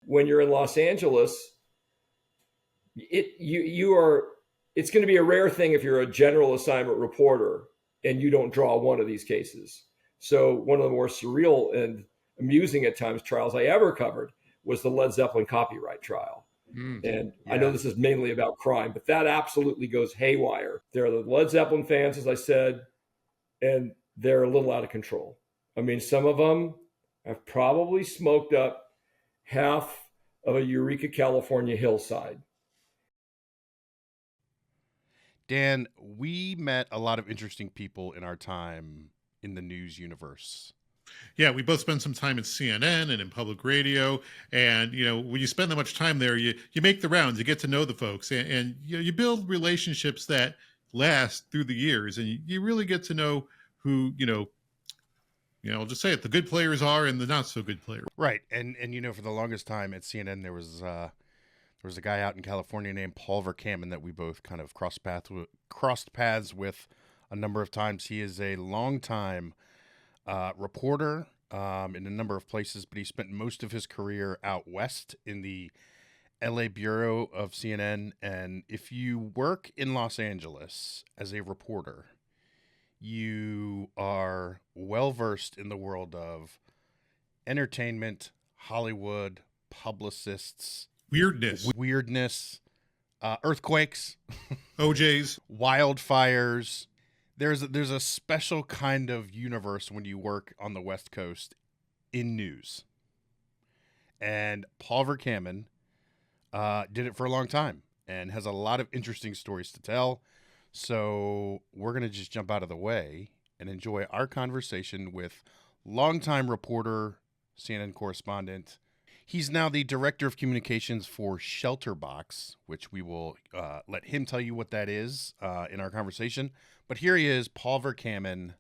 When you're in Los Angeles, it's going to be a rare thing if you're a general assignment reporter and you don't draw one of these cases. So one of the more surreal and amusing at times trials I ever covered was the Led Zeppelin copyright trial. And I know Yeah. this is mainly about crime, but that absolutely goes haywire. There are the Led Zeppelin fans, as I said, and they're a little out of control. I mean, some of them have probably smoked up half of a Eureka, California hillside. Dan, we met a lot of interesting people in our time in the news universe. Yeah, we both spent some time at CNN and in public radio, and when you spend that much time there, you make the rounds, you get to know the folks, and you build relationships that last through the years, and you really get to know who I'll just say it, the good players are and the not so good players. Right. And for the longest time at CNN there was a guy out in California named Paul Vercammen that we both kind of crossed paths with a number of times. He is a longtime reporter in a number of places, but he spent most of his career out west in the LA bureau of CNN. And if you work in Los Angeles as a reporter, you are well versed in the world of entertainment, Hollywood, publicists, weirdness, earthquakes, OJs, wildfires. There's a special kind of universe when you work on the West Coast in news. And Paul Vercammen did it for a long time and has a lot of interesting stories to tell. So we're going to just jump out of the way and enjoy our conversation with longtime reporter, CNN correspondent. He's now the director of communications for Shelterbox, which we will let him tell you what that is in our conversation. But here he is, Paul Vercammen,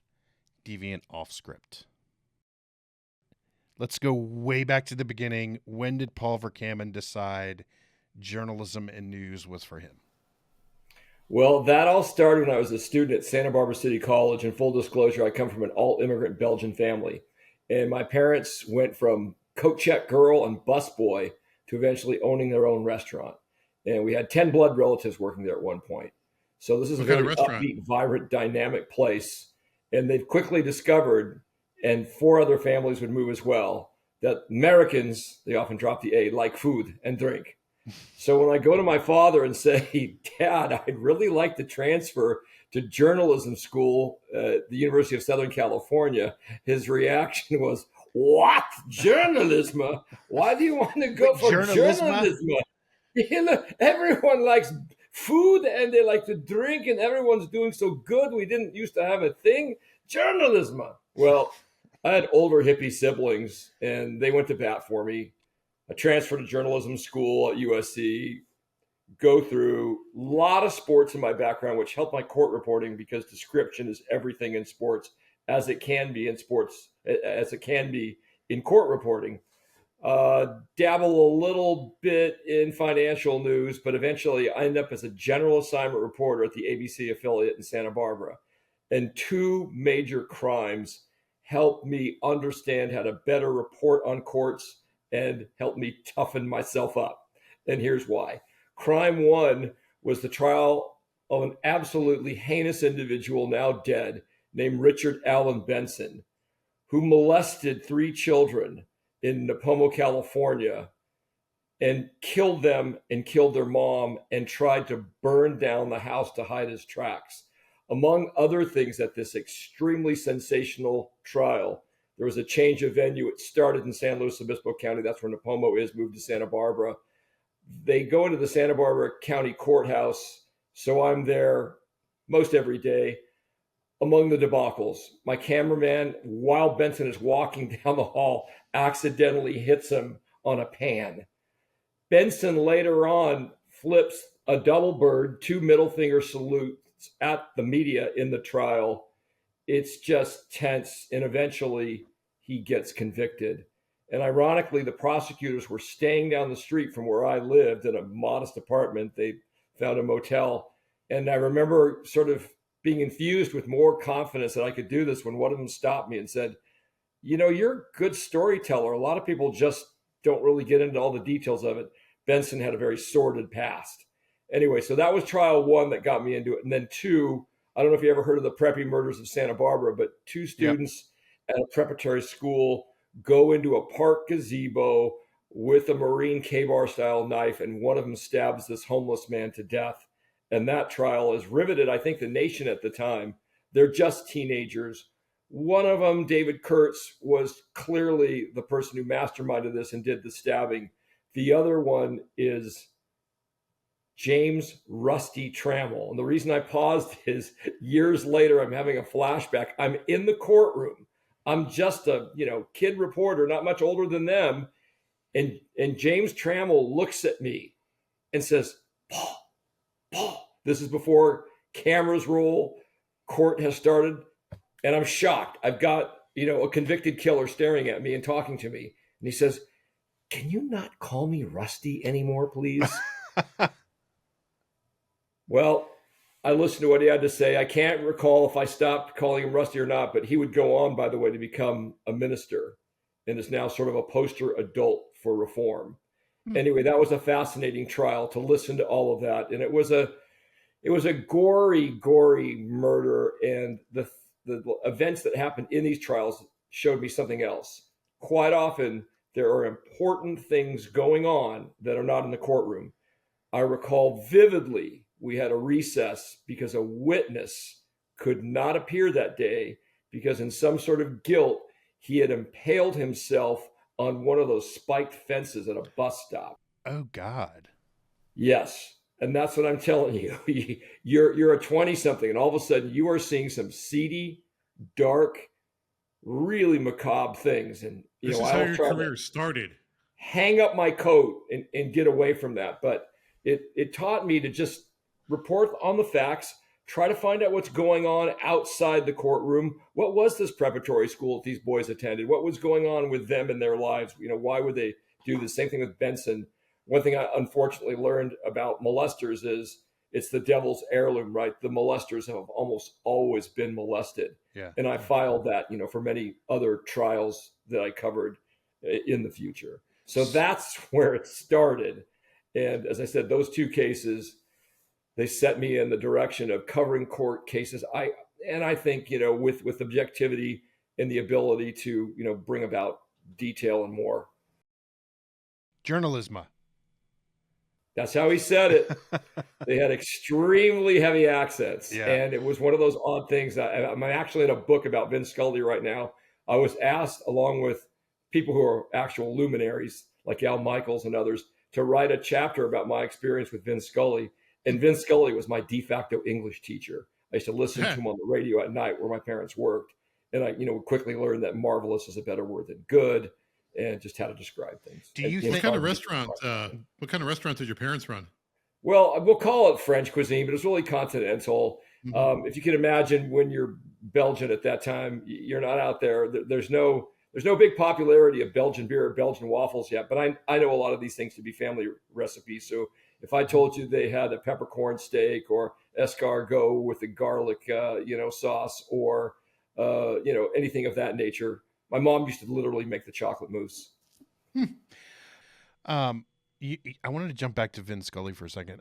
Deviant Off Script. Let's go way back to the beginning. When did Paul Vercammen decide journalism and news was for him? Well, that all started when I was a student at Santa Barbara City College. And full disclosure, I come from an all-immigrant Belgian family. And my parents went from coat check girl and busboy to eventually owning their own restaurant. And we had 10 blood relatives working there at one point. So this is a very upbeat, vibrant, dynamic place. And they've quickly discovered, and 4 other families would move as well, that Americans, they often drop the A, like food and drink. So when I go to my father and say, Dad, I'd really like to transfer to journalism school at the University of Southern California, his reaction was, what? Journalism? Why do you want to go for journalism? Everyone likes food and they like to drink and everyone's doing so good. We didn't used to have a thing. Journalism. Well, I had older hippie siblings and they went to bat for me. I transferred to journalism school at USC, go through a lot of sports in my background, which helped my court reporting because description is everything in sports, as it can be in sports, as it can be in court reporting. Dabble a little bit in financial news, but eventually I ended up as a general assignment reporter at the ABC affiliate in Santa Barbara. And 2 major crimes helped me understand how to better report on courts and helped me toughen myself up. And here's why. Crime 1 was the trial of an absolutely heinous individual, now dead, named Richard Allen Benson, who molested 3 children in Napomo, California, and killed them and killed their mom and tried to burn down the house to hide his tracks. Among other things at this extremely sensational trial, there was a change of venue. It started in San Luis Obispo County. That's where Napomo is, moved to Santa Barbara. They go into the Santa Barbara County Courthouse. So I'm there most every day. Among the debacles, my cameraman, while Benson is walking down the hall, accidentally hits him on a pan. Benson later on flips a double bird, 2 middle finger salutes at the media in the trial. It's just tense, and eventually he gets convicted. And ironically, the prosecutors were staying down the street from where I lived in a modest apartment. They found a motel. And I remember sort of being infused with more confidence that I could do this when one of them stopped me and said, you're a good storyteller. A lot of people just don't really get into all the details of it, Benson had a very sordid past. Anyway, so that was trial one that got me into it. And then two, I don't know if you ever heard of the Preppy murders of Santa Barbara, but two Yep. students at a preparatory school go into a park gazebo with a Marine K-bar style knife, and one of them stabs this homeless man to death. And that trial has riveted, I think, the nation at the time. They're just teenagers. One of them, David Kurtz, was clearly the person who masterminded this and did the stabbing. The other one is James Rusty Trammell. And the reason I paused is years later, I'm having a flashback. I'm in the courtroom. I'm just a kid reporter, not much older than them. And James Trammell looks at me and says, Paul, this is before cameras roll, court has started. And I'm shocked. I've got, a convicted killer staring at me and talking to me. And he says, can you not call me Rusty anymore, please? Well, I listened to what he had to say. I can't recall if I stopped calling him Rusty or not, but he would go on, by the way, to become a minister and is now sort of a poster adult for reform. Anyway, that was a fascinating trial to listen to all of that. And it was a gory murder. And the events that happened in these trials showed me something else. Quite often, there are important things going on that are not in the courtroom. I recall vividly, we had a recess because a witness could not appear that day because in some sort of guilt, he had impaled himself on one of those spiked fences at a bus stop. Oh, God. Yes. And that's what I'm telling you. You're a 20-something, and all of a sudden you are seeing some seedy, dark, really macabre things. And this is how your career started. Hang up my coat and get away from that. But it taught me to just report on the facts, try to find out what's going on outside the courtroom. What was this preparatory school that these boys attended? What was going on with them in their lives? Why would they do the same thing with Benson? One thing I unfortunately learned about molesters is it's the devil's heirloom, right? The molesters have almost always been molested. Yeah. And I filed that, for many other trials that I covered in the future. So that's where it started. And as I said, those two cases, they set me in the direction of covering court cases. I think, with objectivity and the ability to, bring about detail and more. Journalism. That's how he said it. They had extremely heavy accents. Yeah. And it was one of those odd things. I'm actually in a book about Vin Scully right now. I was asked, along with people who are actual luminaries like Al Michaels and others, to write a chapter about my experience with Vin Scully. And Vin Scully was my de facto English teacher. I used to listen to him on the radio at night where my parents worked. And I, quickly learned that marvelous is a better word than good, and just how to describe things. Do you think what kind of restaurant did your parents run? Well, we'll call it French cuisine, but it's really continental. Mm-hmm. If you can imagine, when you're Belgian at that time, you're not out there. There's no big popularity of Belgian beer or Belgian waffles yet, but I know a lot of these things to be family recipes. So if I told you they had a peppercorn steak or escargot with a garlic, sauce, or anything of that nature, my mom used to literally make the chocolate mousse. I wanted to jump back to Vin Scully for a second.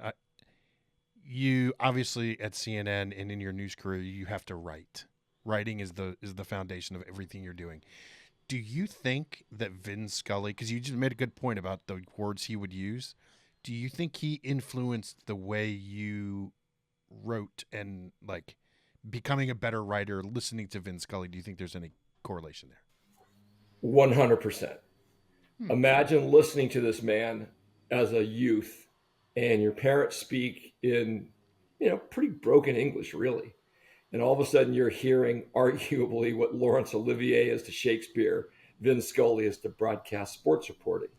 You obviously at CNN and in your news career, you have to write. Writing is the foundation of everything you're doing. Do you think that Vin Scully, because you just made a good point about the words he would use, do you think he influenced the way you wrote and like becoming a better writer, listening to Vin Scully? Do you think there's any correlation there? 100%. Imagine listening to this man as a youth, and your parents speak in, pretty broken English, really. And all of a sudden you're hearing arguably what Laurence Olivier is to Shakespeare, Vin Scully is to broadcast sports reporting.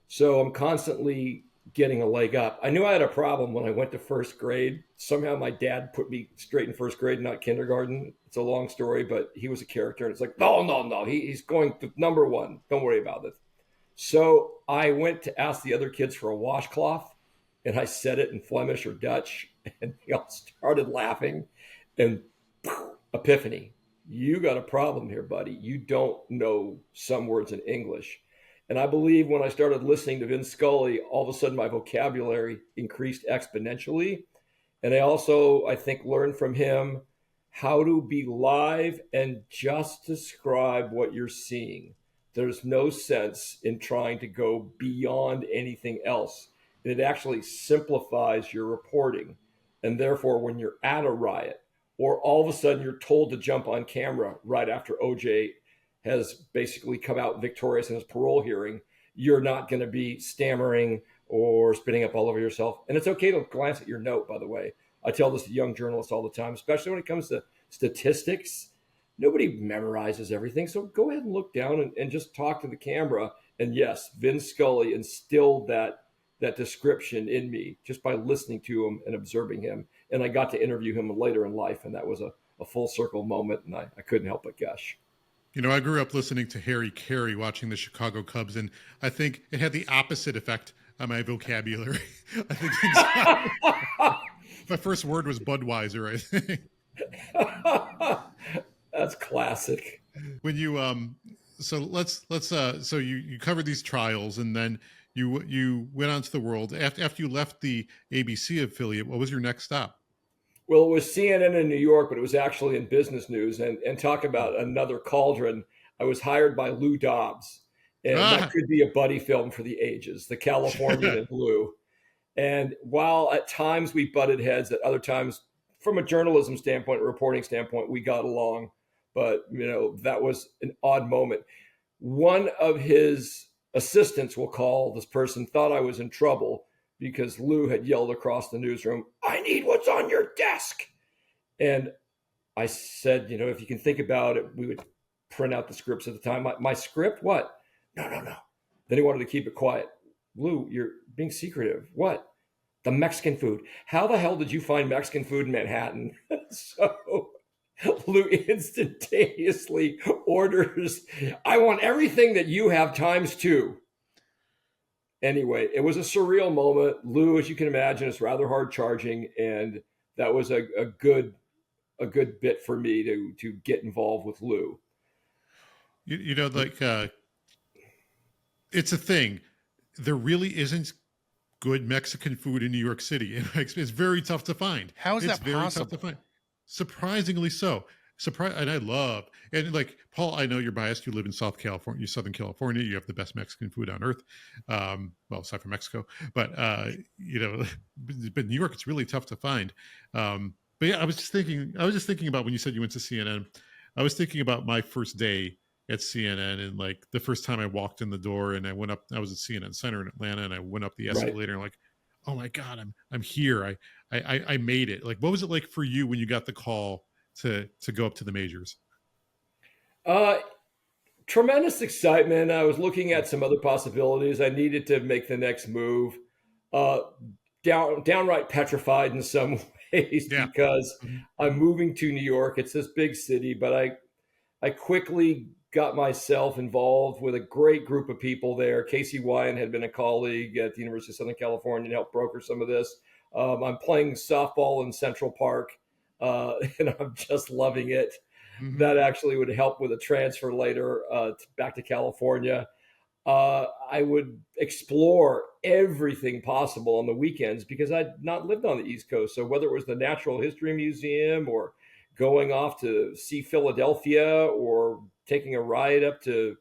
So I'm constantly getting a leg up. I knew I had a problem when I went to first grade. Somehow my dad put me straight in first grade, not kindergarten. It's a long story, but he was a character. And it's like, no, he's going to number one. Don't worry about it. So I went to ask the other kids for a washcloth, and I said it in Flemish or Dutch, and they all started laughing. And epiphany, you got a problem here, buddy. You don't know some words in English. And I believe when I started listening to Vince Scully, all of a sudden my vocabulary increased exponentially. And I also, I think, learned from him how to be live and just describe what you're seeing. There's no sense in trying to go beyond anything else. And it actually simplifies your reporting. And therefore, when you're at a riot, or all of a sudden you're told to jump on camera right after OJ has basically come out victorious in his parole hearing, you're not going to be stammering or spitting up all over yourself. And it's okay to glance at your note, by the way. I tell this to young journalists all the time, especially when it comes to statistics. Nobody memorizes everything. So go ahead and look down and just talk to the camera. And yes, Vince Scully instilled that description in me just by listening to him and observing him. And I got to interview him later in life, and that was a full circle moment, and I couldn't help but gush. You know, I grew up listening to Harry Carey watching the Chicago Cubs, and I think it had the opposite effect on my vocabulary. I think my first word was Budweiser, I think. That's classic. When you so you covered these trials, and then you went on to the world. After you left the ABC affiliate, what was your next stop? Well, it was CNN in New York, but it was actually in business news. And talk about another cauldron. I was hired by Lou Dobbs, and that could be a buddy film for the ages, the Californian and Lou. And while at times we butted heads, at other times, from a journalism standpoint, a reporting standpoint, we got along. But, that was an odd moment. One of his assistants, we'll call this person, thought I was in trouble because Lou had yelled across the newsroom, "I need what's on your desk." And I said, if you can think about it, we would print out the scripts at the time. My script? What? No. Then he wanted to keep it quiet. Lou, you're being secretive. What? The Mexican food. How the hell did you find Mexican food in Manhattan? So Lou instantaneously orders, "I want everything that you have times 2. Anyway, it was a surreal moment. Lou, as you can imagine, is rather hard charging, and that was a good bit for me to get involved with Lou. It's a thing. There really isn't good Mexican food in New York City. It's very tough to find. How is that very possible? tough to find. Surprisingly so. And I love, and like Paul, I know you're biased. You live in Southern California. You have the best Mexican food on earth. Well, aside from Mexico, but but New York, it's really tough to find. But yeah, I was just thinking about when you said you went to CNN. I was thinking about my first day at CNN, and like the first time I walked in the door, and I went up. I was at CNN Center in Atlanta, and I went up the escalator, and like, oh my God, I'm here. I made it. Like, what was it like for you when you got the call to go up to the majors? Tremendous excitement. I was looking at some other possibilities. I needed to make the next move. Downright petrified in some ways because I'm moving to New York. It's this big city, but I quickly got myself involved with a great group of people there. Casey Wyan had been a colleague at the University of Southern California and helped broker some of this. I'm playing softball in Central Park, and I'm just loving it. Mm-hmm. That actually would help with a transfer later back to California. I would explore everything possible on the weekends because I'd not lived on the East Coast. So whether it was the Natural History Museum or going off to see Philadelphia or taking a ride up to,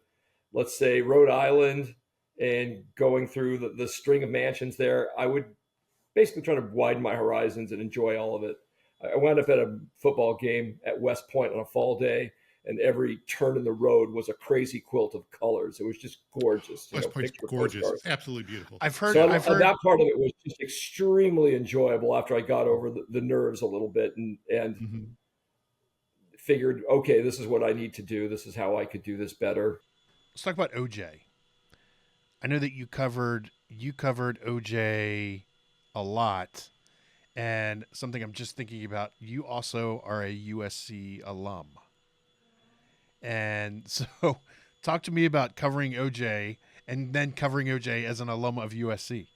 let's say, Rhode Island and going through the string of mansions there, I would basically try to widen my horizons and enjoy all of it. I wound up at a football game at West Point on a fall day, and every turn in the road was a crazy quilt of colors. It was just gorgeous. West Point's gorgeous. It's absolutely beautiful. I've heard that part of it was just extremely enjoyable after I got over the nerves a little bit and mm-hmm. figured, okay, this is what I need to do. This is how I could do this better. Let's talk about OJ. I know that you covered OJ a lot. And something I'm just thinking about, you also are a USC alum. And so talk to me about covering OJ and then covering OJ as an alum of USC.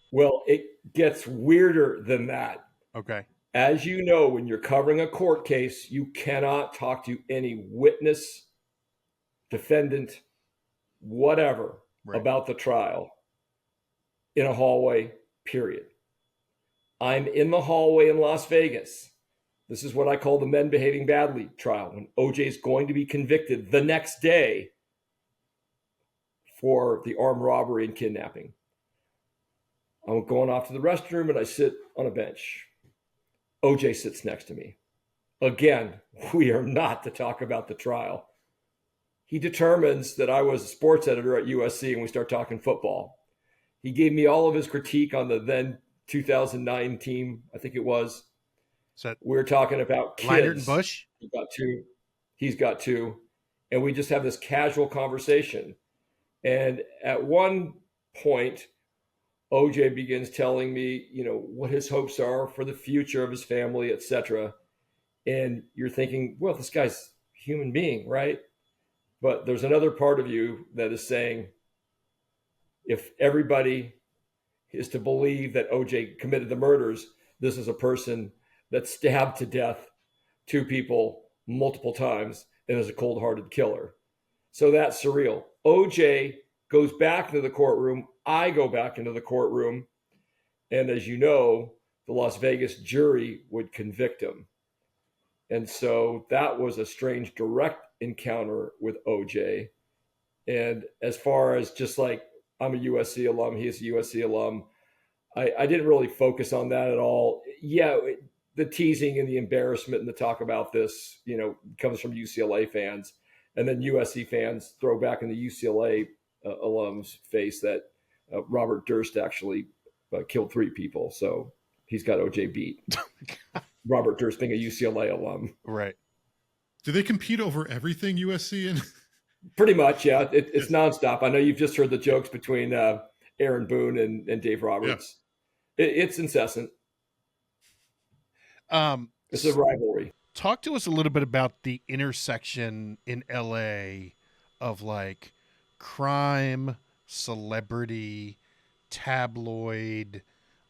Well, it gets weirder than that. Okay. As you know, when you're covering a court case, you cannot talk to any witness, defendant, whatever, Right. about the trial in a hallway, period. I'm in the hallway in Las Vegas. This is what I call the men behaving badly trial, when OJ is going to be convicted the next day for the armed robbery and kidnapping. I'm going off to the restroom and I sit on a bench. OJ sits next to me. Again, we are not to talk about the trial. He determines that I was a sports editor at USC and we start talking football. He gave me all of his critique on the then 2009 team, I think it was. So We were talking about kids. Leinart and Bush? He got two. He's got two. And we just have this casual conversation. And at one point, OJ begins telling me, what his hopes are for the future of his family, etc. And you're thinking, well, this guy's a human being, right? But there's another part of you that is saying, if everybody is to believe that OJ committed the murders, this is a person that stabbed to death two people multiple times and is a cold-hearted killer. So that's surreal. OJ goes back into the courtroom. I go back into the courtroom. And as you know, the Las Vegas jury would convict him. And so that was a strange direct encounter with OJ. And as far as just like, I'm a USC alum, he's a USC alum, I didn't really focus on that at all. Yeah, the teasing and the embarrassment and the talk about this, comes from UCLA fans. And then USC fans throw back in the UCLA alum's face that Robert Durst actually killed 3 people. So he's got OJ beat. Robert Durst being a UCLA alum. Right. Do they compete over everything, USC and? Pretty much, yeah. It's nonstop. I know you've just heard the jokes between Aaron Boone and Dave Roberts. Yeah. It's incessant. It's a rivalry. Talk to us a little bit about the intersection in LA of like crime, celebrity, tabloid,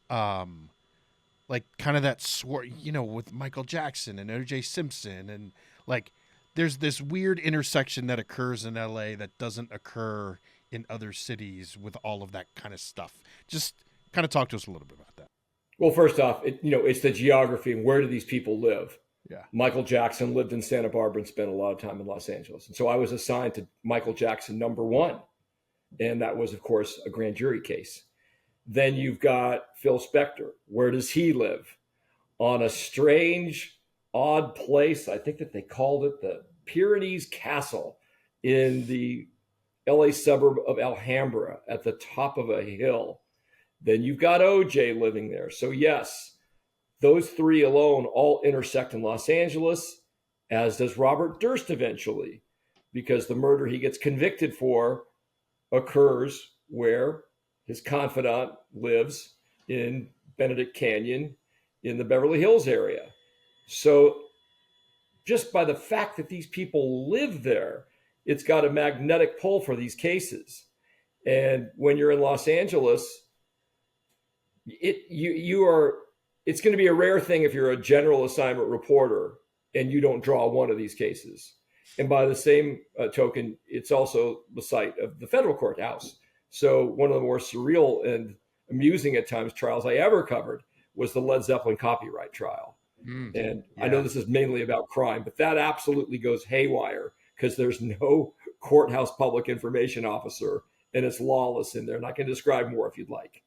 like kind of that with Michael Jackson and OJ Simpson, and like there's this weird intersection that occurs in LA that doesn't occur in other cities with all of that kind of stuff. Just kind of talk to us a little bit about that. Well, first off, it's the geography and where do these people live? Yeah. Michael Jackson lived in Santa Barbara and spent a lot of time in Los Angeles. And so I was assigned to Michael Jackson #1. And that was, of course, a grand jury case. Then you've got Phil Spector. Where does he live? On a strange, odd place. I think that they called it the Pyrenees Castle in the LA suburb of Alhambra at the top of a hill. Then you've got OJ living there. So yes, those 3 alone all intersect in Los Angeles, as does Robert Durst eventually, because the murder he gets convicted for occurs where his confidant lives in Benedict Canyon in the Beverly Hills area. So just by the fact that these people live there, it's got a magnetic pull for these cases. And when you're in Los Angeles, it's going to be a rare thing if you're a general assignment reporter and you don't draw one of these cases. And by the same token, it's also the site of the federal courthouse. So one of the more surreal and amusing at times trials I ever covered was the Led Zeppelin copyright trial. And yeah. I know this is mainly about crime, but that absolutely goes haywire because there's no courthouse public information officer and it's lawless in there. And I can describe more if you'd like.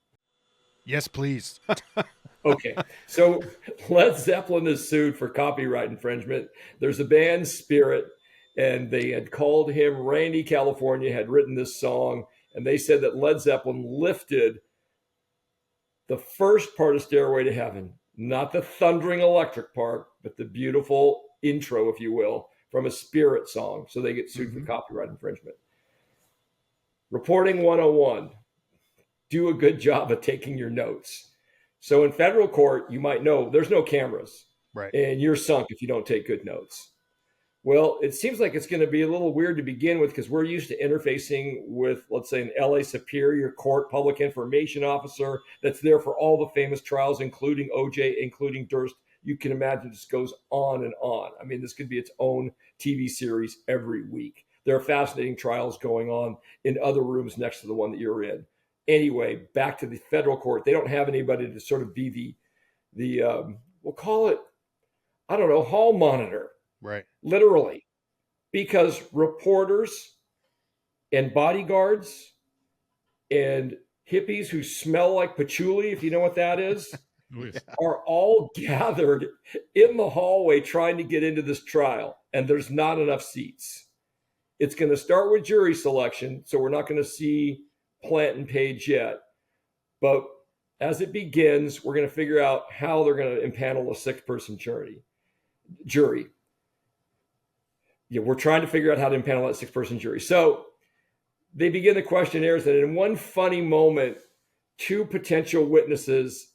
Yes, please. Okay. So Led Zeppelin is sued for copyright infringement. There's a band, Spirit, and they had called him Randy California, had written this song, and they said that Led Zeppelin lifted the first part of Stairway to Heaven, not the thundering electric part, but the beautiful intro, if you will, from a Spirit song. So they get sued for copyright infringement. Reporting 101. Do a good job of taking your notes. So in federal court, you might know there's no cameras, right? And you're sunk if you don't take good notes. Well, it seems like it's going to be a little weird to begin with because we're used to interfacing with, let's say, an LA Superior Court public information officer that's there for all the famous trials, including OJ, including Durst. You can imagine this goes on and on. I mean, this could be its own TV series every week. there are fascinating trials going on in other rooms next to the one that you're in. Anyway, back to the federal court. They don't have anybody to sort of be the we'll call it, I don't know, hall monitor, Right. literally, because reporters and bodyguards and hippies who smell like patchouli, if you know what that is, Oh, yes. are all gathered in the hallway trying to get into this trial, and there's not enough seats. It's going to start with jury selection, so we're not going to see Plant and Page yet. But as it begins, we're going to figure out how they're going to impanel a 6-person jury. Yeah, we're trying to figure out how to impanel that 6-person jury. So they begin the questionnaires, and in one funny moment, 2 potential witnesses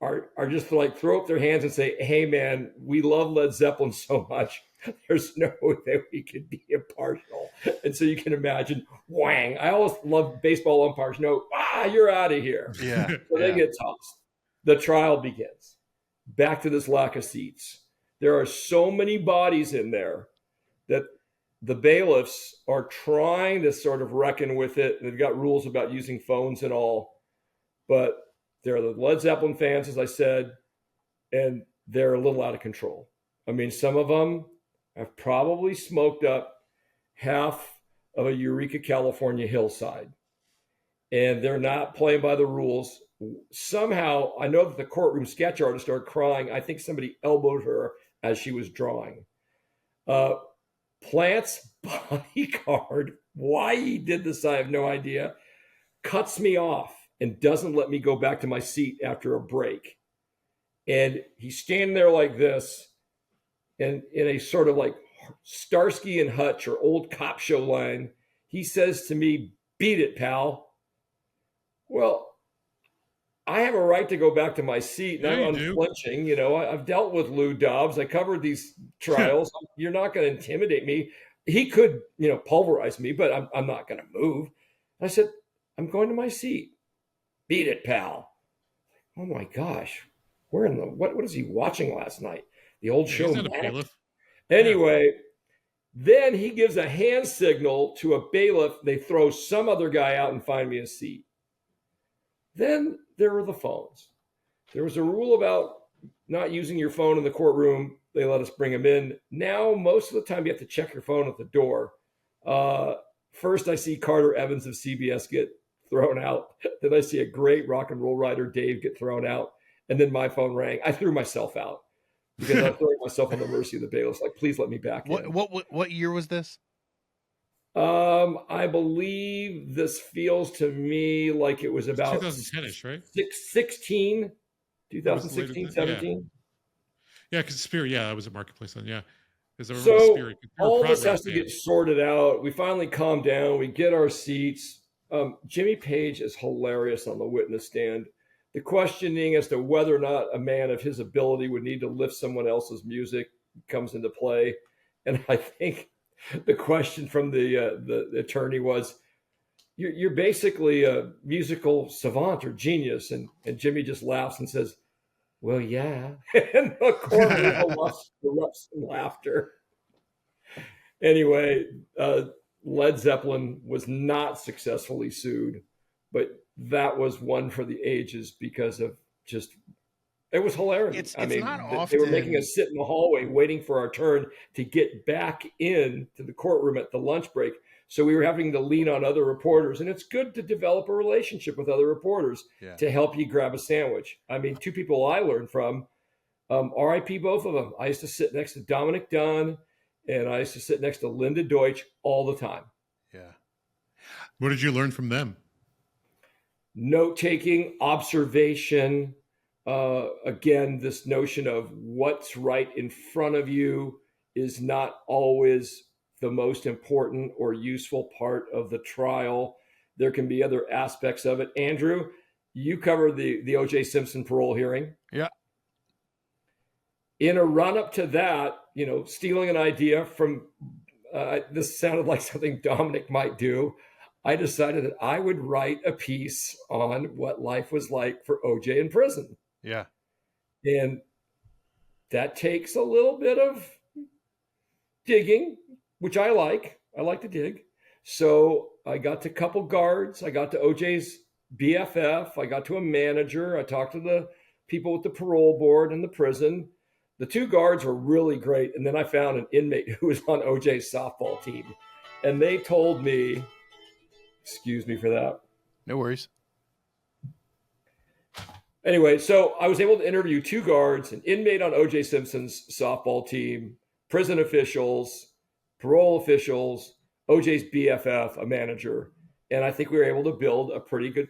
are just like throw up their hands and say, "Hey, man, we love Led Zeppelin so much. There's no way we could be impartial." And so you can imagine, whang. I always love baseball umpires. No, you're out of here. Yeah. So they get tossed. The trial begins. Back to this lack of seats. There are so many bodies in there that the bailiffs are trying to sort of reckon with it. They've got rules about using phones and all, but they're the Led Zeppelin fans, as I said, and they're a little out of control. I mean, some of them have probably smoked up half of a Eureka, California hillside, and they're not playing by the rules. Somehow, I know that the courtroom sketch artist started crying. I think somebody elbowed her as she was drawing. Plant's bodyguard, why he did this, I have no idea, cuts me off and doesn't let me go back to my seat after a break. And he's standing there like this, and in a sort of like Starsky and Hutch or old cop show line, he says to me, "Beat it, pal." Well, I have a right to go back to my seat, and Yeah, I'm you do. unflinching. You know, I've dealt with Lou Dobbs. I covered these trials. You're not going to intimidate me. He could, pulverize me, but I'm not going to move. I said, "I'm going to my seat." "Beat it, pal." Oh my gosh, where in the what is he watching last night? The old Yeah, show. he's not a Manic? bailiff. Anyway, then he gives a hand signal to a bailiff. They throw some other guy out and find me a seat. Then there were the phones. There was a rule about not using your phone in the courtroom. They let us bring them in. Now, most of the time, you have to check your phone at the door. First, I see Carter Evans of CBS get thrown out. Then I see a great rock and roll writer, Dave, get thrown out. And then my phone rang. I threw myself out because I'm throwing myself on the mercy of the bailiffs. Like, please let me back in. What year was this? I believe this feels to me like it was about 2010-ish, right? 2016, 17. Yeah, because Spirit, I was at Marketplace then, yeah. Because I remember So Spirit. all this has to get sorted out. We finally calm down. We get our seats. Jimmy Page is hilarious on the witness stand. The questioning as to whether or not a man of his ability would need to lift someone else's music comes into play. And I think the question from the attorney was, you're basically a musical savant or genius. And Jimmy just laughs and says, "Well, yeah." And the courtroom erupts in laughter. Anyway, Led Zeppelin was not successfully sued, but that was one for the ages because of just, it was hilarious. It's not often they were making us sit in the hallway waiting for our turn to get back in to the courtroom at the lunch break. So we were having to lean on other reporters, and it's good to develop a relationship with other reporters to help you grab a sandwich. I mean, 2 people I learned from, RIP both of them. I used to sit next to Dominic Dunn, and I used to sit next to Linda Deutsch all the time. Yeah. What did you learn from them? Note-taking, observation, again, this notion of what's right in front of you is not always the most important or useful part of the trial. There can be other aspects of it. Andrew, you covered the O.J. Simpson parole hearing. Yeah. In a run-up to that, stealing an idea from, this sounded like something Dominic might do, I decided that I would write a piece on what life was like for OJ in prison. Yeah. And that takes a little bit of digging, which I like. I like to dig. So I got to couple guards. I got to OJ's BFF. I got to a manager. I talked to the people with the parole board in the prison. The two guards were really great. And then I found an inmate who was on OJ's softball team. And they told me, excuse me for that. No worries. Anyway, so I was able to interview two guards, an inmate on OJ Simpson's softball team, prison officials, parole officials, OJ's BFF, a manager. And I think we were able to build a pretty good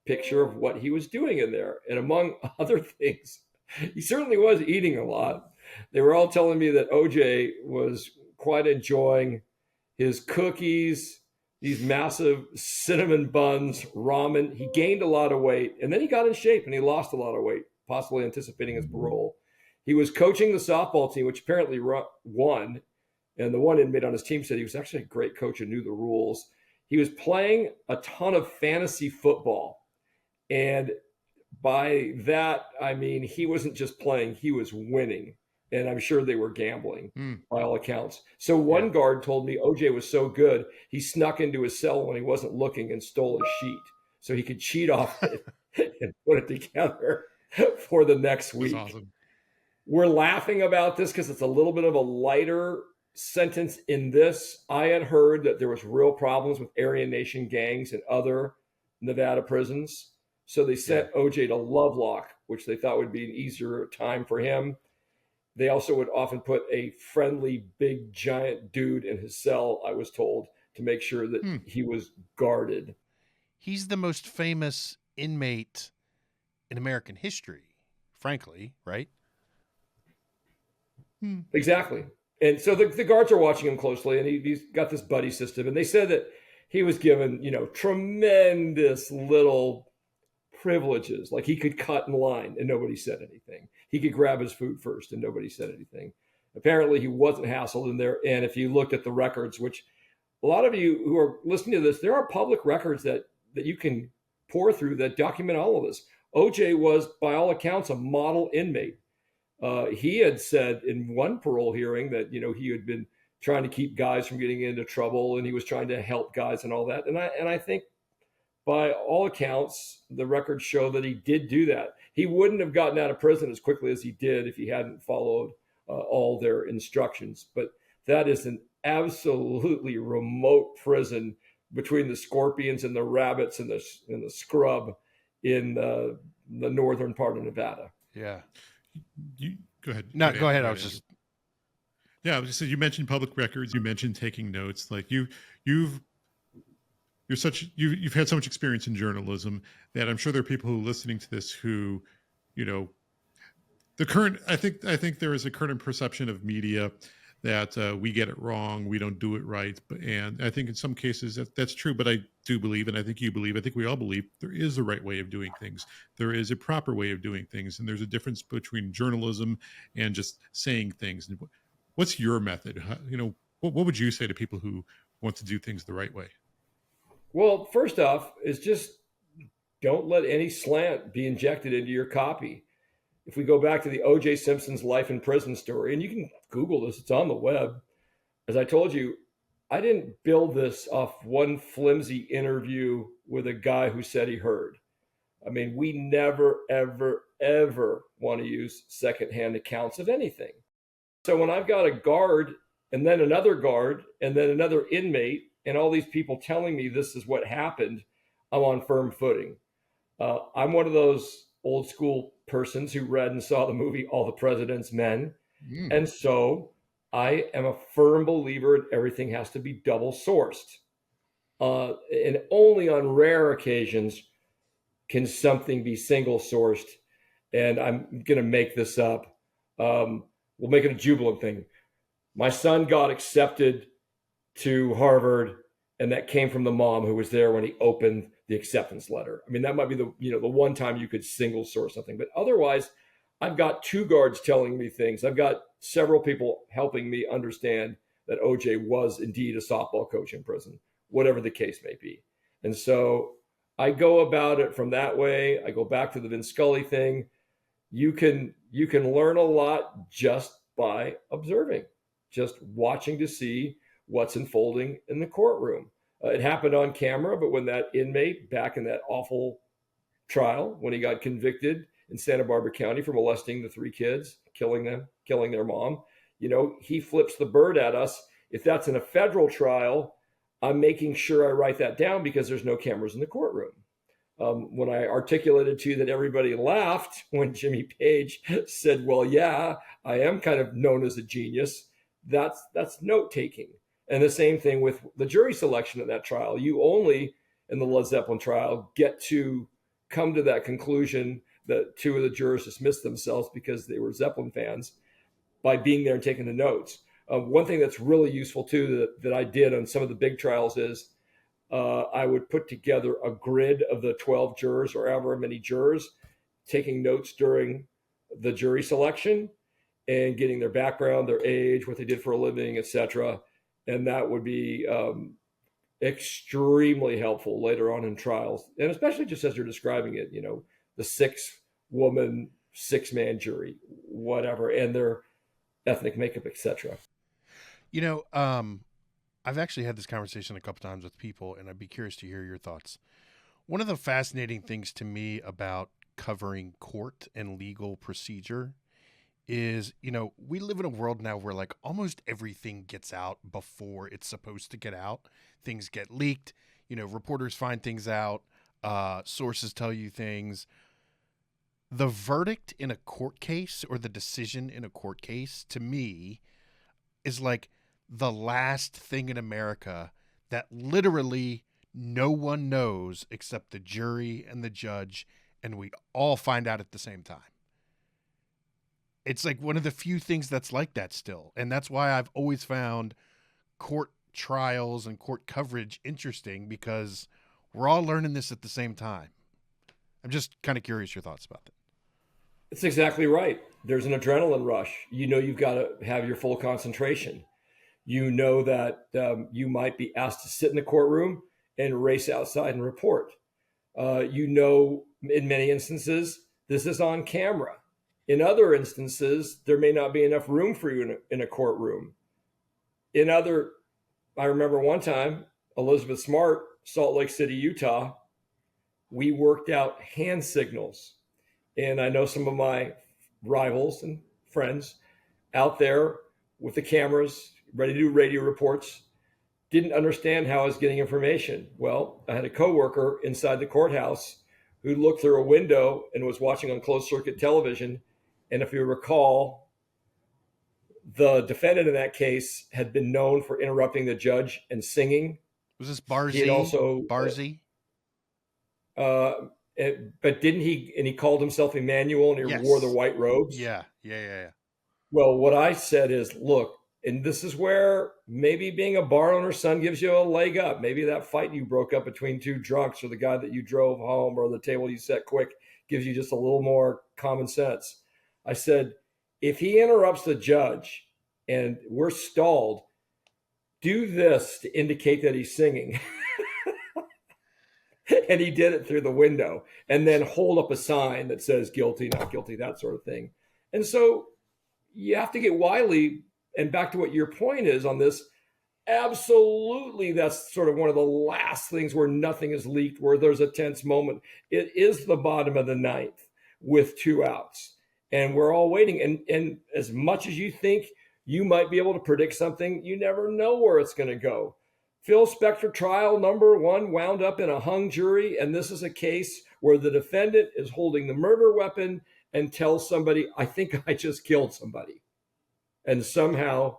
picture of what he was doing in there. And among other things, he certainly was eating a lot. They were all telling me that OJ was quite enjoying his cookies, these massive cinnamon buns, ramen. He gained a lot of weight, and then he got in shape and he lost a lot of weight, possibly anticipating his parole. He was coaching the softball team, which apparently won. And the one inmate on his team said he was actually a great coach and knew the rules. He was playing a ton of fantasy football. And by that, I mean, he wasn't just playing, he was winning. And I'm sure they were gambling by all accounts. So one guard told me OJ was so good, he snuck into his cell when he wasn't looking and stole a sheet so he could cheat off it and put it together for the next week. That's awesome. We're laughing about this because it's a little bit of a lighter sentence in this. I had heard that there was real problems with Aryan Nation gangs and other Nevada prisons. So they sent OJ to Lovelock, which they thought would be an easier time for him. They also would often put a friendly, big, giant dude in his cell, I was told, to make sure that he was guarded. He's the most famous inmate in American history, frankly, right? Exactly. And so the guards are watching him closely, and he's got this buddy system. And they said that he was given, tremendous little privileges. Like he could cut in line and nobody said anything. He could grab his food first and nobody said anything. Apparently he wasn't hassled in there. And if you looked at the records, which a lot of you who are listening to this, there are public records that you can pour through that document all of this. OJ was, by all accounts, a model inmate. He had said in one parole hearing that, he had been trying to keep guys from getting into trouble and he was trying to help guys and all that. And I think by all accounts, the records show that he did do that. He wouldn't have gotten out of prison as quickly as he did if he hadn't followed all their instructions. But that is an absolutely remote prison between the scorpions and the rabbits and the scrub in the northern part of Nevada. Yeah. You go ahead. No, go ahead. I was just. Yeah, I was just saying, you mentioned public records. You mentioned taking notes. Like you've had so much experience in journalism that I'm sure there are people who are listening to this who, I think there is a current perception of media that we get it wrong, we don't do it right. And I think in some cases that's true, but I do believe, and I think you believe, I think we all believe there is a right way of doing things. There is a proper way of doing things. And there's a difference between journalism and just saying things. What's your method? What would you say to people who want to do things the right way? Well, first off, is just don't let any slant be injected into your copy. If we go back to the O.J. Simpson's life in prison story, and you can Google this, it's on the web. As I told you, I didn't build this off one flimsy interview with a guy who said he heard. I mean, we never, ever, ever want to use secondhand accounts of anything. So when I've got a guard and then another guard and then another inmate and all these people telling me this is what happened, I'm on firm footing. I'm one of those old school persons who read and saw the movie All the President's Men. And so I am a firm believer that everything has to be double sourced. And only on rare occasions can something be single sourced. And I'm going to make this up. We'll make it a jubilant thing. My son got accepted to Harvard, and that came from the mom who was there when he opened the acceptance letter. I mean, that might be the one time you could single source something, but otherwise I've got two guards telling me things. I've got several people helping me understand that OJ was indeed a softball coach in prison, whatever the case may be. And so I go about it from that way. I go back to the Vin Scully thing. You can learn a lot just by observing, just watching to see what's unfolding in the courtroom. It happened on camera, but when that inmate back in that awful trial, when he got convicted in Santa Barbara County for molesting the 3 kids, killing them, killing their mom, he flips the bird at us. If that's in a federal trial, I'm making sure I write that down because there's no cameras in the courtroom. When I articulated to you that everybody laughed when Jimmy Page said, well, yeah, I am kind of known as a genius, that's note taking. And the same thing with the jury selection in that trial. You only, in the Led Zeppelin trial, get to come to that conclusion that 2 of the jurors dismissed themselves because they were Zeppelin fans by being there and taking the notes. One thing that's really useful too that I did on some of the big trials is I would put together a grid of the 12 jurors or however many jurors taking notes during the jury selection and getting their background, their age, what they did for a living, etc. And that would be extremely helpful later on in trials, and especially just as you're describing it, the 6-woman, 6-man jury, whatever, and their ethnic makeup, etc. I've actually had this conversation a couple times with people, and I'd be curious to hear your thoughts. One of the fascinating things to me about covering court and legal procedure is, we live in a world now where like almost everything gets out before it's supposed to get out. Things get leaked, reporters find things out, sources tell you things. The verdict in a court case or the decision in a court case to me is like the last thing in America that literally no one knows except the jury and the judge, and we all find out at the same time. It's like one of the few things that's like that still. And that's why I've always found court trials and court coverage interesting, because we're all learning this at the same time. I'm just kind of curious your thoughts about that. It's exactly right. There's an adrenaline rush. You've got to have your full concentration. That you might be asked to sit in the courtroom and race outside and report. In many instances, this is on camera. In other instances, there may not be enough room for you in a courtroom. I remember one time, Elizabeth Smart, Salt Lake City, Utah, we worked out hand signals. And I know some of my rivals and friends out there with the cameras, ready to do radio reports, didn't understand how I was getting information. Well, I had a coworker inside the courthouse who looked through a window and was watching on closed circuit television. And if you recall, the defendant in that case had been known for interrupting the judge and singing. Was this Barzy? He had also Barzy? But didn't he? And he called himself Emmanuel, and he wore the white robes. Yeah. Well, what I said is, look, and this is where maybe being a bar owner's son gives you a leg up. Maybe that fight you broke up between 2 drunks, or the guy that you drove home, or the table you set quick gives you just a little more common sense. I said, if he interrupts the judge and we're stalled, do this to indicate that he's singing. And he did it through the window, and then hold up a sign that says guilty, not guilty, that sort of thing. And so you have to get wily. And back to what your point is on this, absolutely, that's sort of one of the last things where nothing is leaked, where there's a tense moment. It is the bottom of the ninth with 2 outs, and we're all waiting. And as much as you think you might be able to predict something, you never know where it's going to go. Phil Spector trial number 1 wound up in a hung jury, and this is a case where the defendant is holding the murder weapon and tells somebody, I think I just killed somebody. And somehow,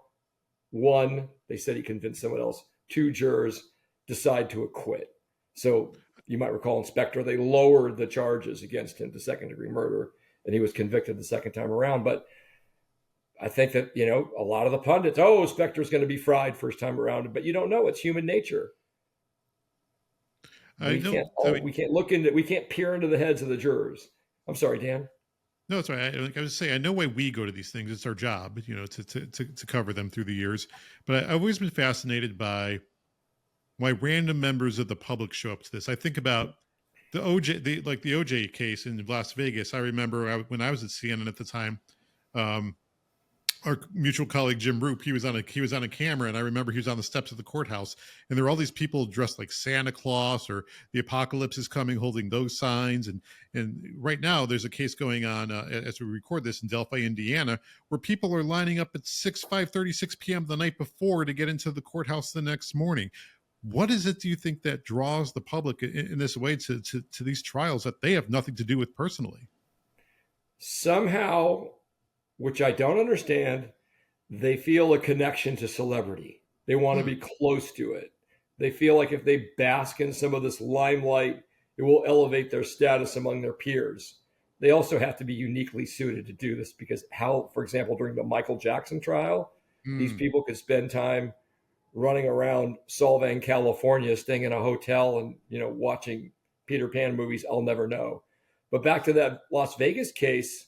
1, they said he convinced someone else, 2 jurors decide to acquit. So you might recall in Spector, they lowered the charges against him to second-degree murder, and he was convicted the second time around. But I think that, a lot of the pundits, Spector's going to be fried first time around, but you don't know. It's human nature. We can't peer into the heads of the jurors. I'm sorry, Dan. No, it's right. I was saying, I know why we go to these things. It's our job, to cover them through the years. But I've always been fascinated by why random members of the public show up to this. I think about the OJ case in Las Vegas. I remember when I was at CNN at the time, our mutual colleague Jim Roop, he was on a camera, and I remember he was on the steps of the courthouse, and there were all these people dressed like Santa Claus or the apocalypse is coming, holding those signs. And right now, there's a case going on as we record this in Delphi, Indiana, where people are lining up at 5:36 p.m. the night before to get into the courthouse the next morning. What is it, do you think, that draws the public in this way to these trials that they have nothing to do with personally? Somehow, which I don't understand, they feel a connection to celebrity. They want to Hmm. be close to it. They feel like if they bask in some of this limelight, it will elevate their status among their peers. They also have to be uniquely suited to do this because how, for example, during the Michael Jackson trial, these Hmm. people could spend time running around Solvang, California, staying in a hotel and, watching Peter Pan movies I'll never know. But back to that Las Vegas case,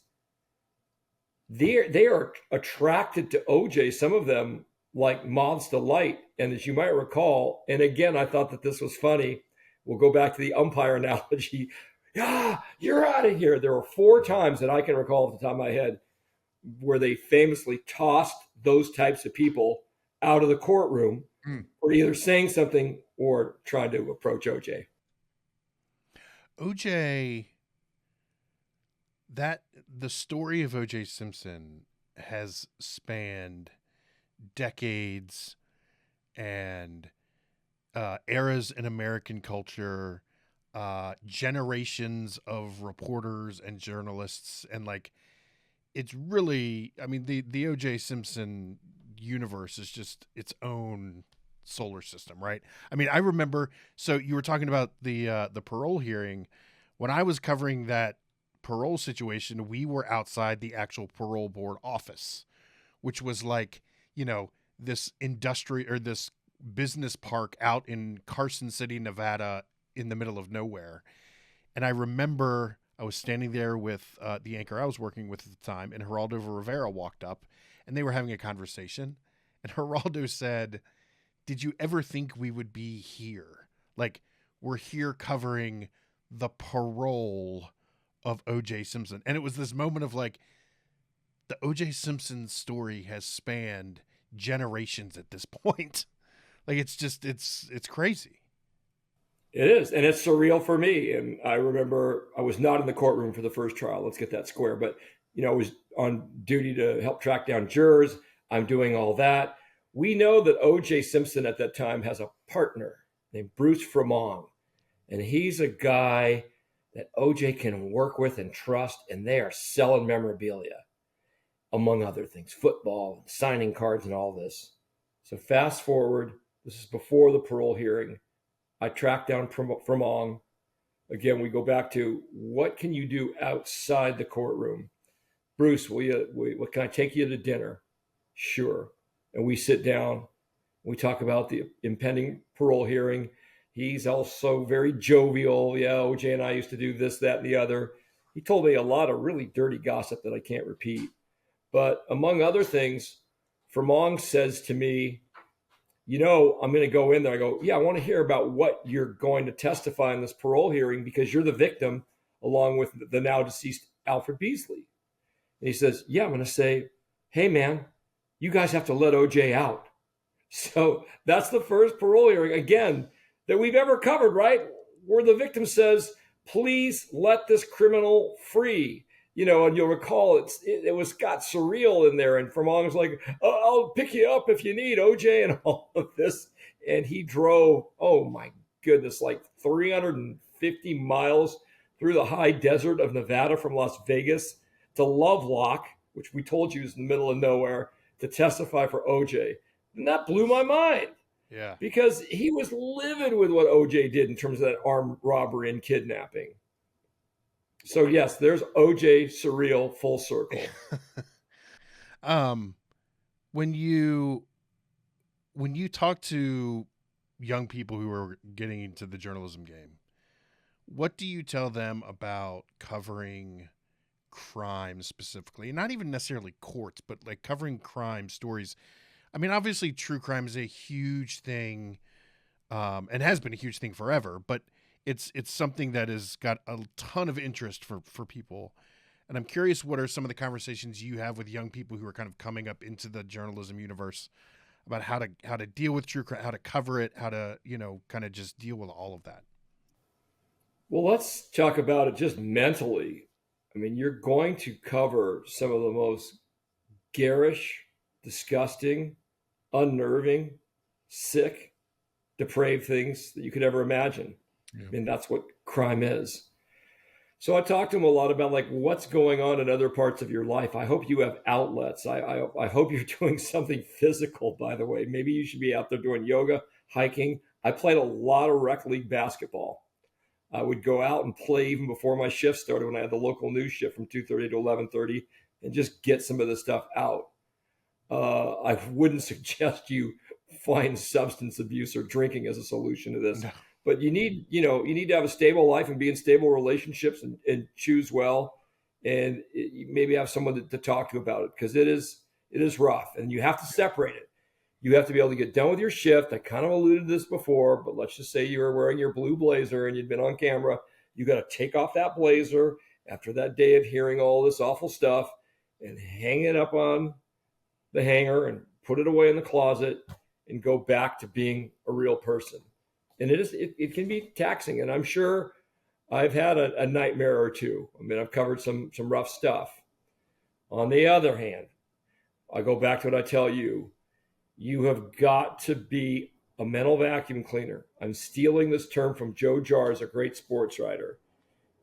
they are attracted to OJ. Some of them like moths to light. And as you might recall, and again, I thought that this was funny. We'll go back to the umpire analogy. Yeah, you're out of here. There were 4 times that I can recall off the top of my head where they famously tossed those types of people out of the courtroom Hmm. for either saying something or trying to approach OJ. OJ, that the story of OJ Simpson has spanned decades and eras in American culture, generations of reporters and journalists, and like it's really, I mean, the OJ Simpson universe is just its own solar system, right? I mean, I remember. So you were talking about the parole hearing. When I was covering that parole situation, we were outside the actual parole board office, which was like, you know, this industry or this business park out in Carson City, Nevada, in the middle of nowhere. And I remember I was standing there with the anchor I was working with at the time, and Geraldo Rivera walked up, and they were having a conversation. And Geraldo said, "Did you ever think we would be here? Like, we're here covering the parole of O.J. Simpson." And it was this moment of like, the O.J. Simpson story has spanned generations at this point. Like, it's just, it's crazy. It is, and it's surreal for me. And I remember I was not in the courtroom for the first trial. Let's get that square. But I was on duty to help track down jurors. I'm doing all that. We know that O.J. Simpson at that time has a partner named Bruce Fremont, and he's a guy that O.J. can work with and trust, and they are selling memorabilia, among other things, football, signing cards, and all this. So fast forward. This is before the parole hearing. I track down Fremont. Again, we go back to what can you do outside the courtroom? Bruce, what can I take you to dinner? Sure. And we sit down. We talk about the impending parole hearing. He's also very jovial. Yeah, OJ and I used to do this, that, and the other. He told me a lot of really dirty gossip that I can't repeat. But among other things, Fremont says to me, I'm going to go in there. I go, yeah, I want to hear about what you're going to testify in this parole hearing because you're the victim along with the now deceased Alfred Beasley. And he says, yeah, I'm going to say, hey, man, you guys have to let OJ out. So that's the first parole hearing, again, that we've ever covered, right? Where the victim says, please let this criminal free. And you'll recall it was got surreal in there. And Fremont was like, oh, I'll pick you up if you need OJ and all of this. And he drove, oh my goodness, like 350 miles through the high desert of Nevada from Las Vegas to Lovelock, which we told you is in the middle of nowhere, to testify for OJ. And that blew my mind Yeah. because he was livid with what OJ did in terms of that armed robbery and kidnapping. So yes, there's OJ surreal full circle. um, when you talk to young people who are getting into the journalism game, what do you tell them about covering crime specifically? Not even necessarily courts, but like covering crime stories. I mean, obviously, true crime is a huge thing, and has been a huge thing forever. But it's something that has got a ton of interest for people. And I'm curious, what are some of the conversations you have with young people who are kind of coming up into the journalism universe about how to deal with true crime, how to cover it, how to, kind of just deal with all of that? Well, let's talk about it just mentally. I mean, you're going to cover some of the most garish, disgusting, unnerving, sick, depraved things that you could ever imagine. Yeah. I mean, that's what crime is. So I talked to him a lot about like what's going on in other parts of your life. I hope you have outlets. I hope you're doing something physical, by the way. Maybe you should be out there doing yoga, hiking. I played a lot of rec league basketball. I would go out and play even before my shift started when I had the local news shift from 2:30 to 11:30 and just get some of this stuff out. I wouldn't suggest you find substance abuse or drinking as a solution to this. No. But you need to have a stable life and be in stable relationships and choose well, and maybe have someone to talk to about it because it is rough, and you have to separate it. You have to be able to get done with your shift. I kind of alluded to this before, but let's just say you were wearing your blue blazer and you'd been on camera. You got to take off that blazer after that day of hearing all this awful stuff and hang it up on the hanger and put it away in the closet and go back to being a real person. And it can be taxing. And I'm sure I've had a nightmare or two. I mean, I've covered some rough stuff. On the other hand, I go back to what I tell you. You have got to be a mental vacuum cleaner. I'm stealing this term from Joe Jars, a great sports writer.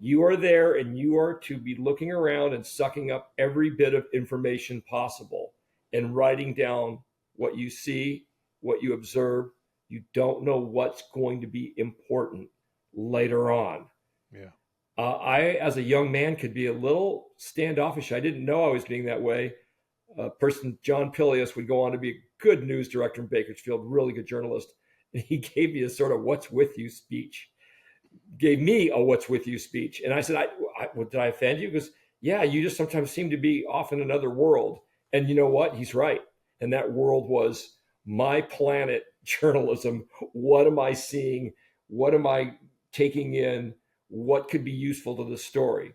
You are there and you are to be looking around and sucking up every bit of information possible and writing down what you see, what you observe. You don't know what's going to be important later on. Yeah. As a young man, could be a little standoffish. I didn't know I was being that way. John Pilius, would go on to be a good news director in Bakersfield, really good journalist. And he gave me a sort of "What's with you" speech. Gave me a "What's with you" speech, and I said, "Did I offend you?" Because yeah, you just sometimes seem to be off in another world. And you know what? He's right. And that world was my planet journalism. What am I seeing? What am I taking in? What could be useful to the story?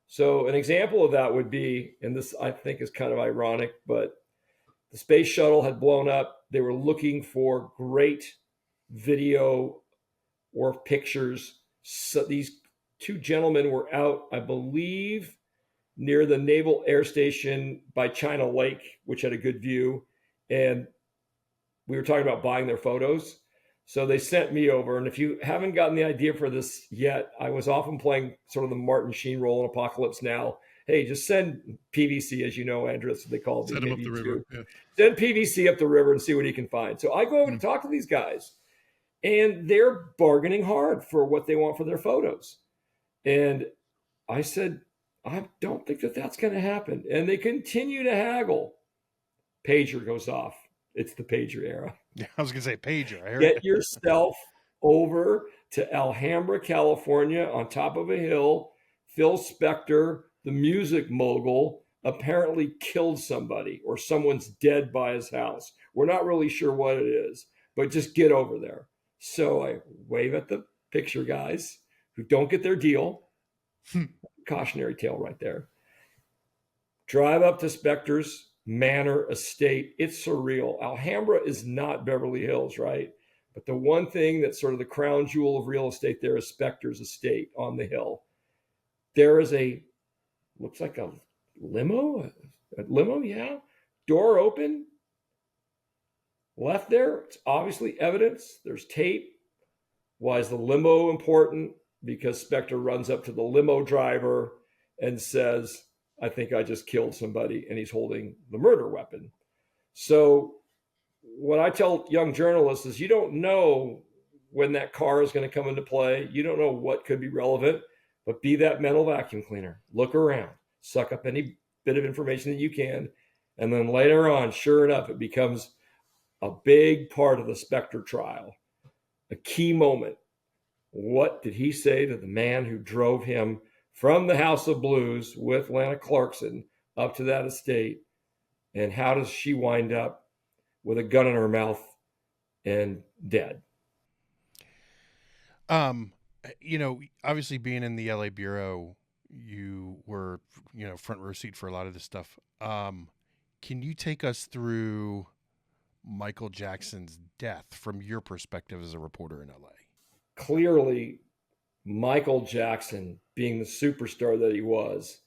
So an example of that would be, and this I think is kind of ironic, but the space shuttle had blown up. They were looking for great video or pictures. So these two gentlemen were out, I believe, near the Naval Air Station by China Lake, which had a good view. And we were talking about buying their photos. So they sent me over. And if you haven't gotten the idea for this yet, I was often playing sort of the Martin Sheen role in Apocalypse Now. Hey, just send PVC, as you know, Andrew, that's what they call it. Send him up the river. Yeah. Send PVC up the river and see what he can find. So I go over to talk to these guys, and they're bargaining hard for what they want for their photos. And I said, I don't think that that's going to happen. And they continue to haggle. Pager goes off. It's the pager era. Yeah, I was going to say pager. I heard Get yourself over to Alhambra, California, on top of a hill. Phil Spector, the music mogul, apparently killed somebody or someone's dead by his house. We're not really sure what it is, but just get over there. So I wave at the picture guys who don't get their deal. Cautionary tale right there. Drive up to Spector's manor estate. It's surreal. Alhambra is not Beverly Hills, right? But the one thing that's sort of the crown jewel of real estate there is Spector's estate on the hill. There is looks like a limo, yeah. Door open, left there. It's obviously evidence. There's tape. Why is the limo important? Because Spector runs up to the limo driver and says, I think I just killed somebody, and he's holding the murder weapon. So what I tell young journalists is you don't know when that car is going to come into play. You don't know what could be relevant, but be that mental vacuum cleaner. Look around, suck up any bit of information that you can. And then later on, sure enough, it becomes a big part of the Spector trial, a key moment. What did he say to the man who drove him from the House of Blues with Lana Clarkson up to that estate? And how does she wind up with a gun in her mouth and dead? Obviously being in the LA bureau, you were, front row seat for a lot of this stuff. Can you take us through Michael Jackson's death from your perspective as a reporter in LA? Clearly, Michael Jackson, being the superstar that he was,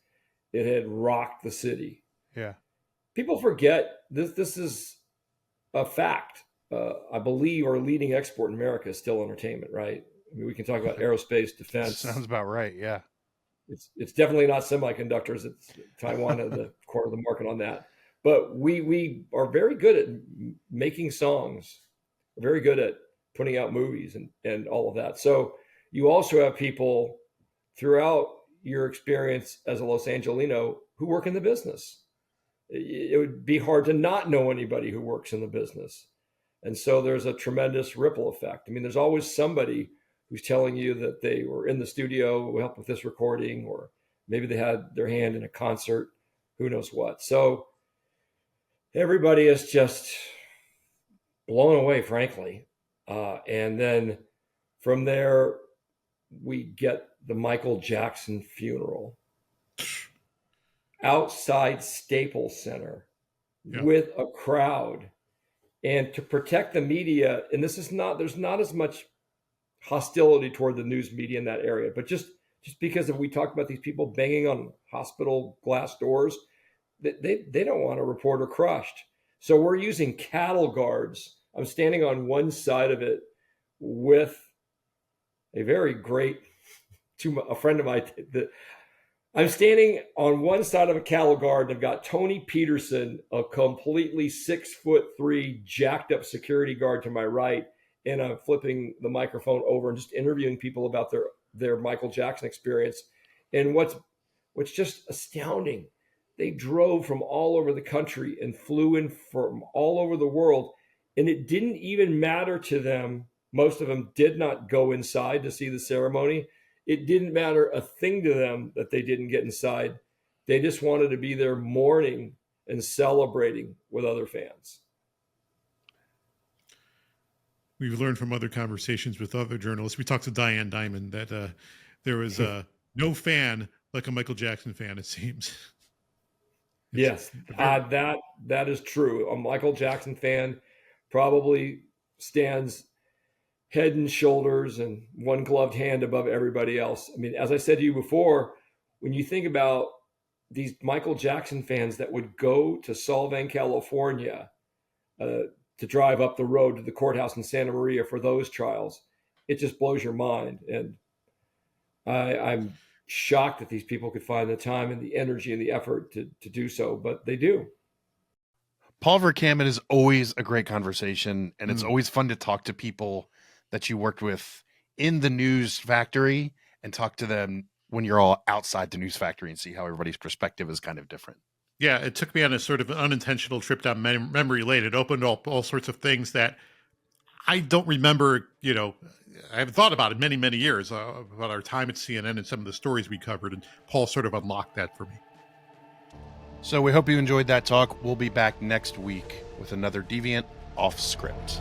it had rocked the city. Yeah. People forget this. This is a fact. I believe our leading export in America is still entertainment, right? I mean, we can talk about aerospace, defense. Sounds about right. Yeah. It's definitely not semiconductors. It's Taiwan at the corner of the market on that. But we are very good at making songs, very good at putting out movies and all of that. So you also have people throughout your experience as a Los Angelino who work in the business. It would be hard to not know anybody who works in the business. And so there's a tremendous ripple effect. I mean, there's always somebody who's telling you that they were in the studio, who helped with this recording, or maybe they had their hand in a concert, who knows what. So everybody is just blown away, frankly. And then from there, we get the Michael Jackson funeral outside Staples Center with a crowd. And to protect the media, and there's not as much hostility toward the news media in that area, but just because we talked about these people banging on hospital glass doors, they don't want a reporter crushed. So we're using cattle guards. I'm standing on one side of it with a very great, a friend of mine. I'm standing on one side of a cattle guard, and I've got Tony Peterson, a completely 6'3" jacked up security guard to my right, and I'm flipping the microphone over and just interviewing people about their Michael Jackson experience. And what's just astounding, they drove from all over the country and flew in from all over the world, and it didn't even matter to them. Most of them did not go inside to see the ceremony. It didn't matter a thing to them that they didn't get inside. They just wanted to be there mourning and celebrating with other fans. We've learned from other conversations with other journalists. We talked to Diane Diamond that there was no fan like a Michael Jackson fan, it seems. Yes, that is true. A Michael Jackson fan probably stands head and shoulders and one gloved hand above everybody else. I mean, as I said to you before, when you think about these Michael Jackson fans that would go to Solvang, California, to drive up the road to the courthouse in Santa Maria for those trials, it just blows your mind. And I'm shocked that these people could find the time and the energy and the effort to do so, but they do. Paul Vercammen is always a great conversation, and it's always fun to talk to people that you worked with in the news factory and talk to them when you're all outside the news factory and see how everybody's perspective is kind of different. Yeah, it took me on a sort of unintentional trip down memory lane. It opened up all sorts of things that I don't remember, I haven't thought about it many, many years, about our time at CNN and some of the stories we covered, and Paul sort of unlocked that for me. So we hope you enjoyed that talk. We'll be back next week with another Deviant Off Script.